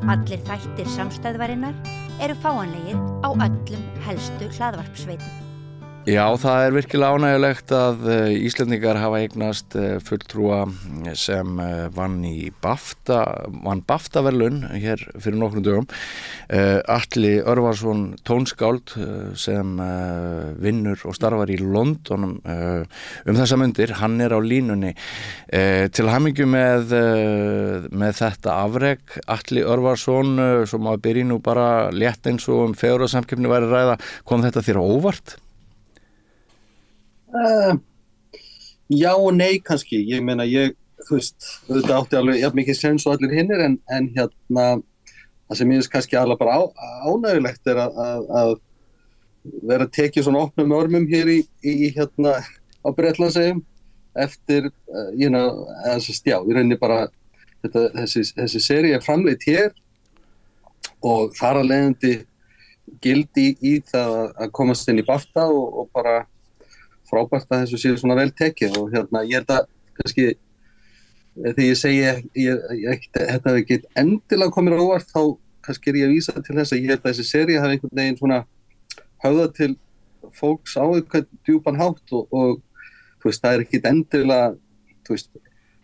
Allir þættir samstæðvarinnar eru fáanlegir á öllum helstu hlaðvarpsveitum. Já, það er virkilega ánægjulegt að Íslendingar hafa eignast fulltrúa sem vann BAFTA-verðlaun hér fyrir nokkrum dögum. Atli Örvarsson tónskáld sem vinnur og starfar í London þessa mundir, hann er á línunni. Til hamingju með þetta afrek, Atli Örvarsson, sem að byrja nú bara létt eins og fegurðarsamkeppni væri að ræða, kom þetta þér á óvart? Já og nei kannski, ég meina þú veist, þetta átti alveg jafn mikið sens og allir hinnir en hérna það sem ég finnst kannski alveg bara ánægjulegt er að vera tekið svona opnum örmum hér í hérna á Bretlandseyjum eftir, í rauninni bara þessi sería er framleidd hér og þar af leiðandi gildi í það að komast inn í BAFTA og bara frábært að þessu sé svona vel tekið og hérna ég held að kannski þegar ég segi þetta hefði ekki endilega komið á óvart þá kannski er ég að vísa til þess að ég held að þessi sería hafi einhvern veginn svona höfðað til fólks á einhvern djúpan hátt og þú veist það er ekki endilega þú veist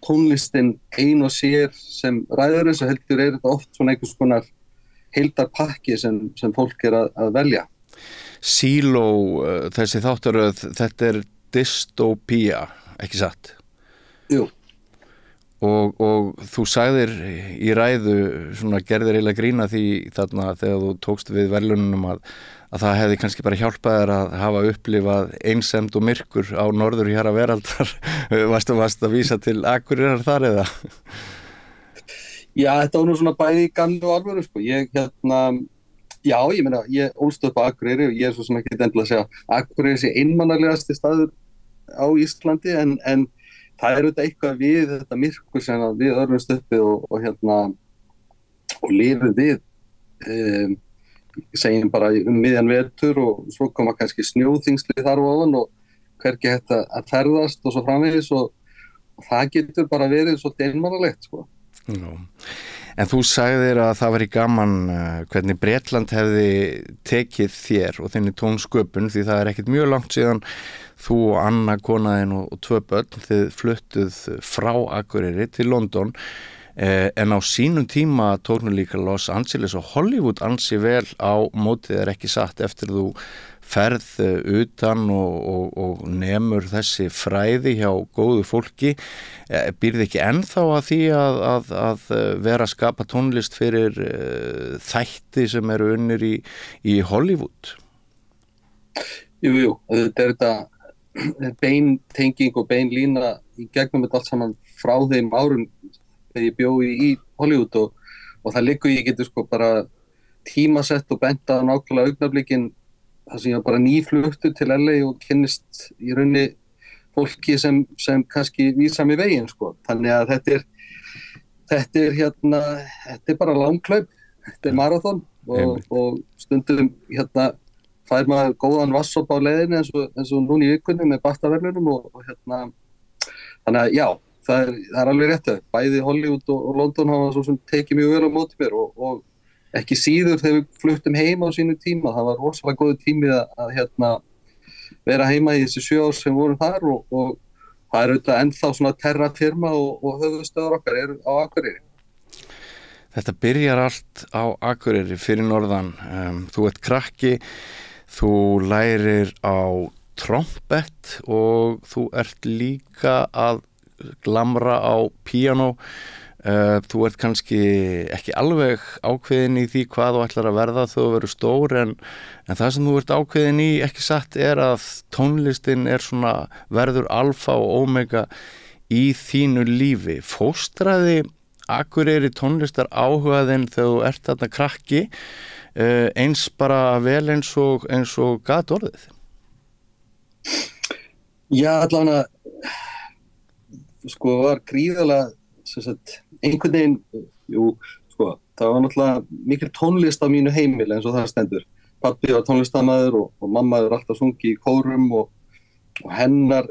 tónlistin ein og sér sem ræður þessu heldur er þetta oft svona einhvers konar heildarpakki sem fólk er að velja. Silo, þessi þáttaröð, þetta er dystopía, ekki satt? Jú. Og þú sagðir í ræðu, svona gerðir eiginlega grína því þarna þegar þú tókst við verðlaununum að það hefði kannski bara hjálpað þér að hafa upplifað einsemd og myrkur á norður hjara veraldar. Varstu að vísa til Akureyrar þar eða? Já, þetta var nú svona bæði gamlu og alvöru, sko. Já, ég meina, ég ólst upp á Akureyri og ég er svo sem ekki endilega að segja Akureyri sé einmannalegasti staður á Íslandi en það er auðvitað eitthvað við þetta myrkur sem við örfumst uppi og lifum við segjum bara miðjan vetur og svo koma kannski snjóþyngsli þar ofan og hvergi hægt að ferðast og svo framvegis og það getur bara verið svolítið einmannalegt, sko. Já. En þú sagðir að það væri gaman hvernig Bretland hefði tekið þér og þinni tónsköpun því það er ekkert mjög langt síðan þú og Anna, konaðin og 2 börn, þið fluttuð frá Akureyri til London en á sínum tíma tók nú líka Los Angeles og Hollywood ansi vel á mótið er ekki satt eftir þú ferð utan og nemur þessi fræði hjá góðu fólki. Býrð ekki ennþá að því að vera að skapa tónlist fyrir þætti sem eru unnir í Hollywood? Jú, þetta er þetta bein tenging og bein lína í gegnum þetta allt saman frá þeim árum þegar ég bjó í Hollywood og það liggur ég getur sko bara tímasett og bent á nákvæmlega augnablikin þar sem ég var bara nýfluttur til LA og kynnist í rauninni fólki sem kannski vísa mig veginn, sko. Þannig að þetta er bara langhlaup, þetta er marathon og stundum fær maður góðan vassopp á leiðinni eins og núna í vikunni með BAFTA-verðlaunum og þannig að já, það er alveg rétt að bæði Hollywood og London hafa svo sem tekið mjög vel á móti mér og ekki síður þegar við fluttum heima á sínu tíma, það var rosalega góður tími að vera heima í þessi 7 ár sem vorum þar og það er auðvitað ennþá svona terrafirma og höfuðstöðvar okkar eru á Akureyri. Þetta byrjar allt á Akureyri fyrir norðan. Þú ert krakki, þú lærir á trompett og þú ert líka að glamra á píanó. Þú ert kannski ekki alveg ákveðin í því hvað þú ætlar að verða þegar þú verður stór en það sem þú ert ákveðin í ekki satt er að tónlistin er svona verður alfa og omega í þínu lífi. Fóstraði Akureyri tónlistar áhugaðinn þegar þú ert þarna krakki eins bara vel eins og gat orðið? Já, allavega sko var gríðarlega einhvern veginn, sko, það var náttúrulega mikil tónlist á mínu heimili eins og það stendur. Pabbi var tónlistarmaður og mamma er alltaf sungið í kórum og hennar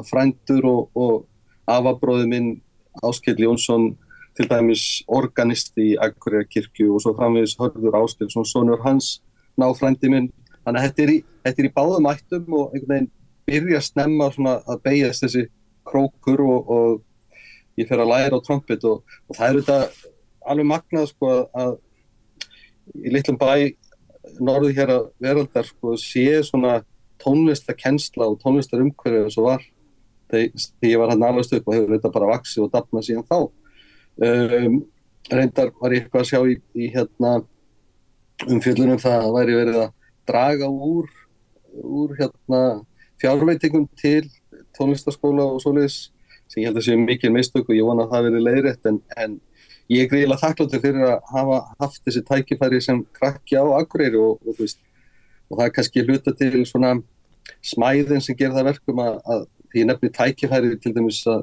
frændur og afabróðir minn Áskell Jónsson til dæmis organisti í Akureyrarkirkju og svo framvegis Hörður Ásgeirsson, sonur hans, náfrændi minn. Þannig að þetta er í báðum ættum og einhvern veginn byrja snemma svona að beygjast þessi krókur og ég fer að læra á trompet og það er þetta alveg magnað sko að í litlum bæ norður hér að veraldar sko sé svona tónlistarkennsla og tónlistarumhverfi eins og var þegar ég var hann alveg upp og hefur þetta bara vaxið og dafnað síðan þá. Reyndar var ég eitthvað að sjá í umfjöllunum það væri verið að draga úr fjárveitingum til tónlistarskóla og svoleiðis sem ég held að séu mikil mistök og ég vona að það verið leiðrétt en ég er gríðarlega þakklátur fyrir að hafa haft þessi tækifæri sem krakki á Akureyri og það er kannski hluta til svona smæðin sem gerir það verkum að því ég nefni tækifæri til dæmis að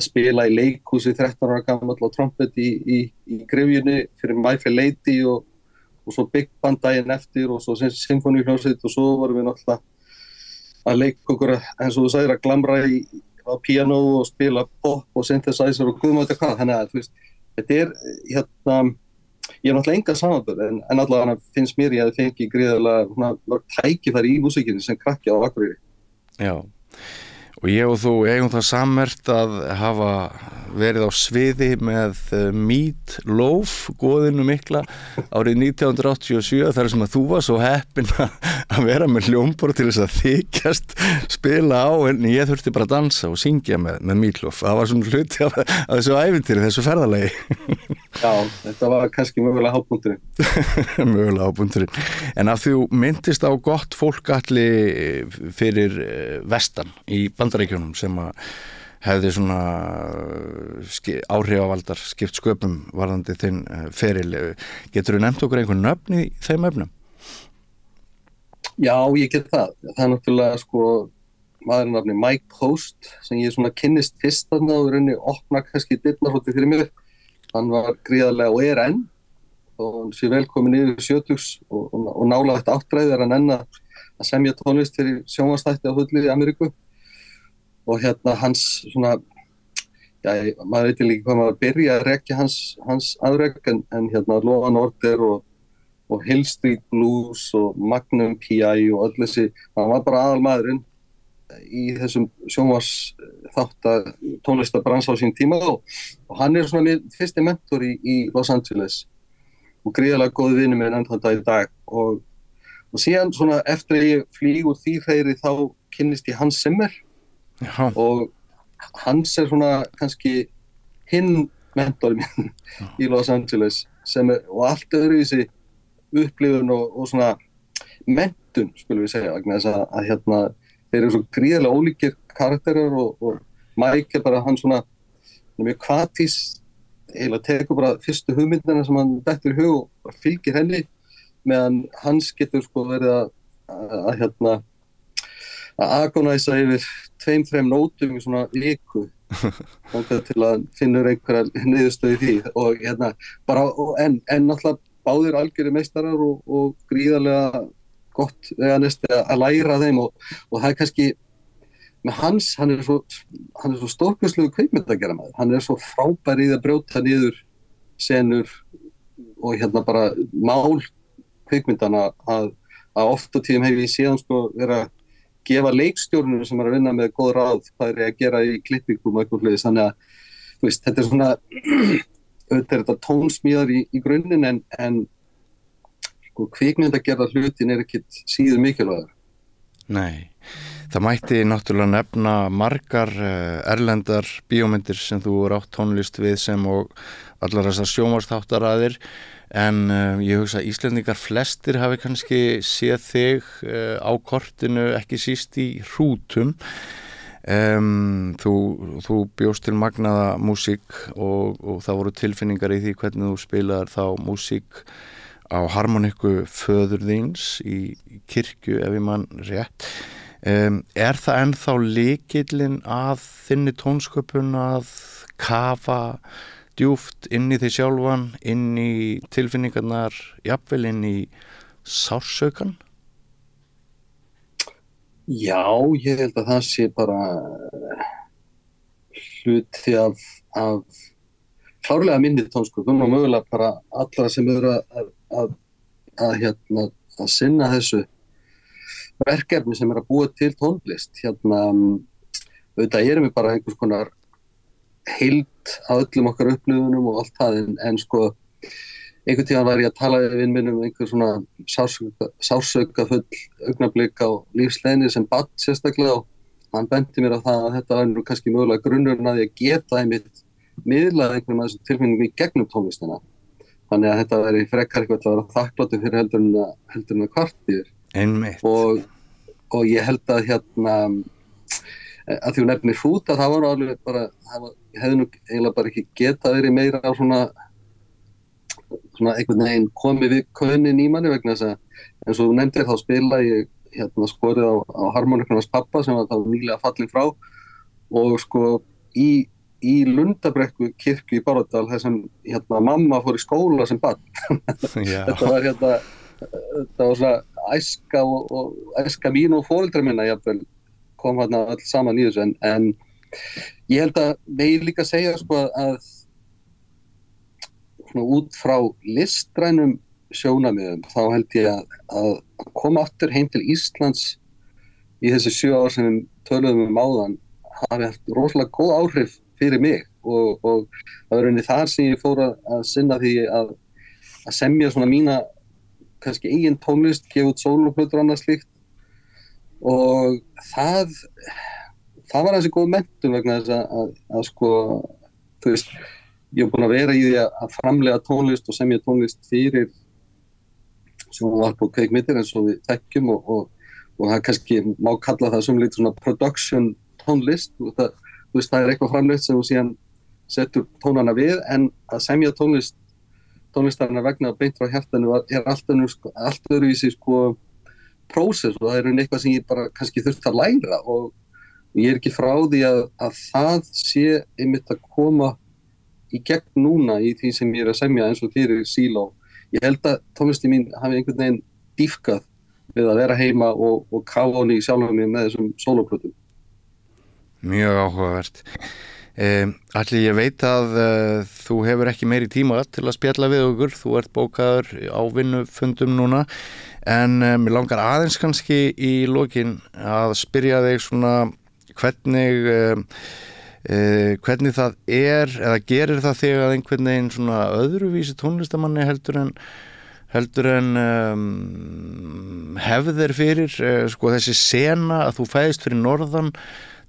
spila í leikhúsi 13 ára gamall á trompet í Gryfjunni fyrir My Fair Lady og svo Big Band daginn eftir og svo symfóníuhljómsveit og svo vorum við náttúrulega að leika okkur eins og þú sagðir að glamra á píanó og spila pop og synthesizer og guðmáta hvað, þannig að þú veist, þetta er ég er náttúrulega enga samanburð en allavega finnst mér ég að fengi gríðarlega tækifæri í músíkinni sem krakki á Akureyri. Já, og ég og þú eigum það sammerkt að hafa verið á sviði með Meat Loaf goðinu mikla árið 1987 þar sem að þú var svo heppin að vera með hljómborð til þess að þykjast spila á en ég þurfti bara að dansa og syngja með Meat Loaf. Það var svona hluti af þessu ævintýri, þessu ferðalagi. Já, þetta var kannski mögulega hápunkturinn. Mögulega hápunkturinn. En að þú myndist á gott fólkalli fyrir vestan í Bandaríkjunum sem að hefði svona áhrifavaldar skipt sköpum varðandi þinn feril. Geturðu nefnt okkur einhvern nöfn í þeim efnum? Já, ég get það. Það er náttúrulega sko maðurinn nafni Mike Post sem ég svona kynnist fyrst þarna og rauninni opna kannski dyrnarhótti fyrir mér. Hann var gríðarlega og er enn og hann sé velkomin yfir 70 og nálægt áttræðir hann enn að semja tónlist fyrir sjónvarpsþætti á fullu í Ameríku. Og hans svona, já, maður veit ekki hvað maður byrja að rekja hans afrek en Law and Order og Hill Street Blues og Magnum P.I. og öll þessi, hann var bara aðalmaðurinn í þessum sjónvarpsþátta tónlistarbransa á sín tíma og hann er svona minn fyrsti mentor í Los Angeles og gríðarlega góð vinur minn enn þann dag í dag og síðan svona eftir að ég flýg úr því hreiri þá kynnist ég Hans Zimmer. Já. Og Hans er svona kannski hinn mentor minn í Los Angeles sem er og allt öðruvísi upplifun og svona menntun skulum við segja vegna þess að þeir eru svo gríðarlega ólíkir karakterar og Mike er bara hann svona mjög kvatís eiginlega tekur bara fyrstu hugmyndina sem hann dettur í hug og bara fylgir henni meðan Hans getur sko verið að agonæsa yfir 2-3 nótum í svona viku þangað til að finnur einhverja niðurstöðu í því og bara en náttúrulega báðir algjörir meistarar og gríðarlega gott að læra þeim og það er kannski með Hans, hann er svo stórkostlegur kvikmyndagerðarmaður, hann er svo frábær í að brjóta niður senur og bara mál kvikmyndana að oft á tíðum hef ég síðan sko verið að gefa leikstjórnum sem er að vinna með góð ráð hvað er að gera í klippingum og eitthvað hlutis, þannig að þú veist, þetta er svona auðvitað er þetta tónsmíðar í grunninn en sko kvikmyndagerðar hlutin er ekkit síður mikilvægur. Nei, það mætti náttúrulega nefna margar erlendar bíómyndir sem þú er átt tónlist við sem og allar þessar sjónvarpsþáttaraðir en ég hugsa að Íslendingar flestir hafi kannski séð þig á kortinu ekki síst í Hrútum. Þú bjóst til magnaða músík og það voru tilfinningar í því hvernig þú spilaðir þá músík á harmoniku föður þíns í kirkju ef ég man rétt. Er það ennþá lykillinn að þinni tónsköpun að kafa djúpt inn í þig sjálfan, inn í tilfinningarnar, jafnvel inn í sársaukan? Já, ég held að það sé bara hluti af klárlega minni tónsköpun og mögulega bara allra sem eru að sinna þessu verkefni sem að búa til tónlist. Auðvitað erum við bara einhvers konar heild á öllum okkar upplifunum og allt það, en sko einhvern tíðan var ég að tala við vin minn einhver svona sársaukafull augnablik á lífsleiðinni sem barn sérstaklega, og hann benti mér á það að þetta var nú kannski mögulega grunnurinn að ég geta einmitt miðlað einhverjum af þessum tilfinningum í gegnum tónlistina. Þannig að þetta væri frekar eitthvað að vera þakklátur fyrir heldur en að kvartir. Einmitt. Og ég held að að því hún nefnir hrút, að það var alveg bara, ég hefði nú eiginlega bara ekki getað verið meira á svona einhvern veginn komið við kaunin í manni, vegna þess að eins og þú nefndir þá spila ég skorið á harmonikkunars pappa sem var þá nýlega fallin frá, og sko í Lundabrekku kirkju í Bárðardal þar sem mamma fór í skóla sem barn. Þetta var þetta var svona æska og æska mín og foreldra minna jafnvel kom öll saman í þessu, en ég held að við líka segja sko að svona út frá listrænum sjónarmiðum þá held ég að koma aftur heim til Íslands í þessi 7 ár sem við töluðum áðan hafi haft rosalega góð áhrif fyrir mig, og það var rauninni þar sem ég fór að sinna því að semja svona mína kannski eigin tónlist, gefa út sólóplötur og annað slíkt, og það var þessi góð menntun vegna þess að sko, þú veist, ég hef búin að vera í því að framlega tónlist og semja tónlist fyrir sjónvarp og kveikmyndir eins og við þekkjum, og það kannski má kalla það sem lítið svona production tónlist, þú veist, það er eitthvað framlegt sem þú síðan setur tónana við, en að semja tónlistarna vegna beint frá hjartanu er allt öðruvísi sko prósess, og það er eitthvað sem ég bara kannski þurft að læra, og ég er ekki frá því að það sé einmitt að koma í gegn núna í því sem ég er að semja eins og fyrir Síló. Ég held að tónlisti mín hafi einhvern veginn dýpkað við að vera heima og kafa honi í sjálfum mig með þessum sólóplötum. Mjög áhugavert. Allir, ég veit að þú hefur ekki meiri tíma til að spjalla við okkur, þú ert bókaður á vinnufundum núna, en mér langar aðeins kannski í lokin að spyrja þig svona hvernig það eða gerir það þig að einhvern veginn svona öðruvísi tónlistamanni heldur en hefðir fyrir sko þessi sena að þú fæðist fyrir norðan.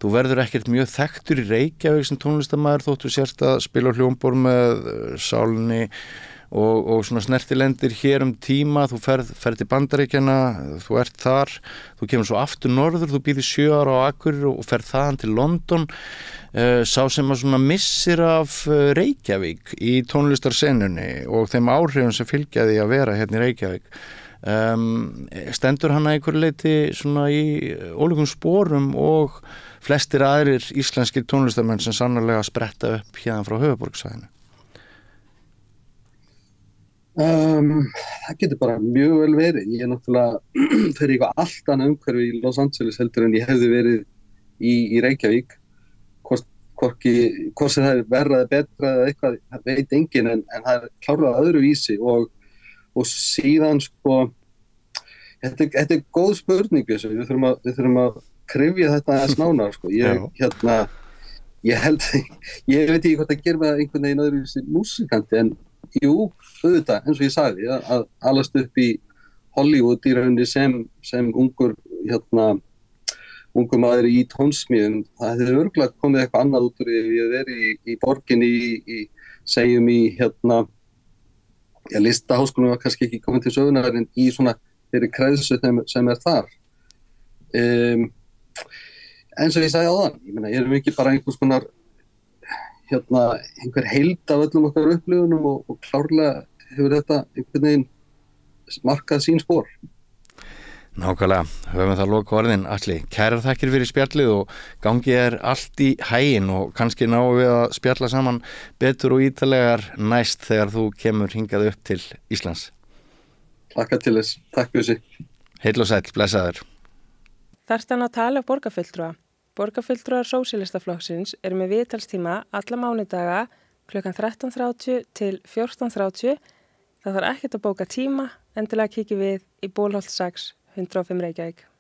Þú verður ekkert mjög þekktur í Reykjavík sem tónlistarmaður þóttu sérst að spila á hljómborð með Sálinni og svona snertilendir hér tíma. Þú ferð til Bandaríkjanna, þú ert þar, þú kemur svo aftur norður, þú býrð 7 ára á Akureyri og ferð þaðan til London. Sá sem að svona missir af Reykjavík í tónlistarsenunni og þeim áhrifum sem fylgja því að vera hérna í Reykjavík. Stendur hann að einhverju leyti svona í ólíkum sporum og flestir aðrir íslenskir tónlistarmenn sem sannarlega spretta upp hérna frá höfuðborgarsvæðinu? Það getur bara mjög vel verið. Ég er náttúrulega fyrir eitthvað allt annað umhverfi í Los Angeles heldur en ég hefði verið í Reykjavík. Hvort sem það er verra eða betra eða eitthvað, það veit enginn, en það er klárlega öðruvísi, og síðan sko þetta er góð spurning þessu. Við þurfum að kryfja þetta aðeins nánar sko. Ég veit ekki hvort að gera með einhvern veginn öðruvísi músikanti, en jú, auðvitað, eins og ég sagði, að alast upp í Hollywood í rauninni sem ungur maður í tónsmíðum, það hefur örugglega komið eitthvað annað út úr því að ég verið í borginni segjum í listaháskólum var kannski ekki komið til sögunar, en í svona þeirri kreðsu sem er þar. Eins og ég sagði áðan, ég meina, erum ekki bara einhvers konar einhver heild af öllum okkar upplifunum, og klárlega hefur þetta einhvern veginn markað sín spor. Nákvæmlega, höfum það loka orðin. Atli, kærar þakkir fyrir spjallið og gangi allt í haginn, og kannski náum við að spjalla saman betur og ítarlegar næst þegar þú kemur hingað upp til Íslands. Takk til þess, takk fyrir sig. Heill og sæll, blessaður. Þarft hann að tala borgarfulltrúa. Borgarfulltrúar Sósíalistaflokksins eru með viðtalstíma alla mánudaga klukkan 13:30 til 14:30. Það þarf ekkert að bóka tíma, endilega kíkjum við í Bólholt 6, 105 Reykjavík.